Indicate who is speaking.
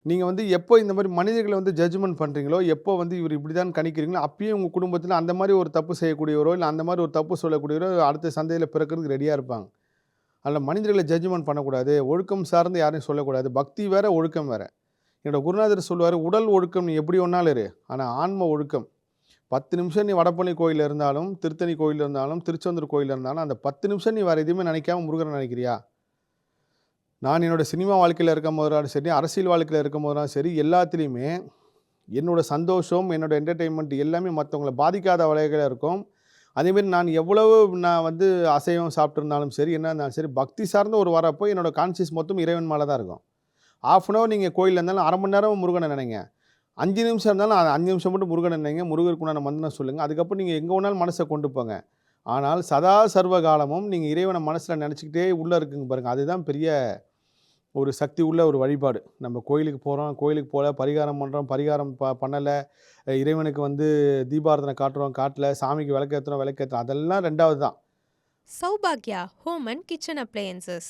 Speaker 1: நீங்க வந்து எப்போ இந்த மாரி மனிதர்கள வந்து ஜட்ஜ்மென்ட் பண்றீங்களோ, எப்போ வந்து இவரு இப்படிதான் கணிக்கிறீங்களோ, அப்பயே உங்க குடும்பத்தில அந்த மாரி ஒரு தப்பு செய்யக்கூடியவரோ, இல்ல அந்த மாரி ஒரு தப்பு சொல்லக்கூடியவரோ அடுத்த சந்ததியில பிறக்கறதுக்கு ரெடியா இருப்பாங்க. அதனால மனிதர்கள ஜட்ஜ்மென்ட் பண்ணக்கூடாது. ஒழுக்கம் சார்ந்து யாரையும் சொல்லக்கூடாது. பக்தி வேற, ஒழுக்கம் வேற. என்னோட குருநாதர் சொல்லுவாரு, "உடல் ஒழுக்கம் நீ எப்படி வேணாலும் இரு. ஆனா ஆன்ம ஒழுக்கம் 10 நிமிஷம் நீ வடபழனி கோயில்ல இருந்தாலும், திருத்தணி கோயில்ல இருந்தாலும், திருச்செந்தூர் கோயில்ல இருந்தாலும், அந்த 10 நிமிஷம் நீ வேற எதையுமே நினைக்காம முருகன நினைக்கிறியா? நான் என்னோட சினிமா வாழ்க்கையில இருக்கும்போதாலும் சரி, அரசியல் வாழ்க்கையில இருக்கும்போதெல்லாம் சரி, எல்லாத்துலயுமே என்னோட சந்தோஷம், என்னோட என்டர்டெயின்மென்ட் எல்லாமே மத்தவங்கள பாதிக்காத வகையில இருக்கும். அதேமாரி நான் வந்து அசைவம் சாப்பிட்டிருந்தாலும் சரி, என்ன இருந்தாலும் சரி, பக்தி சார்ந்த ஒரு வரப்போ என்னோட கான்ஷியஸ் மொத்தம் இறைவன் மேல தான் இருக்கும். 1/2 அன் ஹவர் நீங்க கோயில்ல இருந்தாலும் 1/2 மணி நேரம் முருகன நினைங்க. 5 நிமிஷம் இருந்தாலும் 5 நிமிஷம் மட்டும் முருகன நினைங்க. முருகருக்கு உண்டான மந்திரம் சொல்லுங்க. அதுக்கப்புறம் நீங்க எங்க வேணாலும் மனச கொண்டு போங்க. ஆனால் சதா சர்வ காலமும் நீங்க இறைவன மனசுல நெனச்சுக்கிட்டே உள்ள இருக்குங்க பாருங்க. அதுதான் பெரிய ஒரு சக்தி உள்ள ஒரு வழிபாடு. நம்ம கோயிலுக்கு போறோம், கோயிலுக்கு போல பரிகாரம் பண்றோம், பரிகாரம் பண்ணல. இறைவனுக்கு வந்து தீபாராதனை காட்டுறோம், காட்டல. சாமிக்கு விளக்கேத்துறோம், விளக்கேத்தல. அதெல்லாம் 2வது தான்.
Speaker 2: Saubhagya Home and Kitchen Appliances.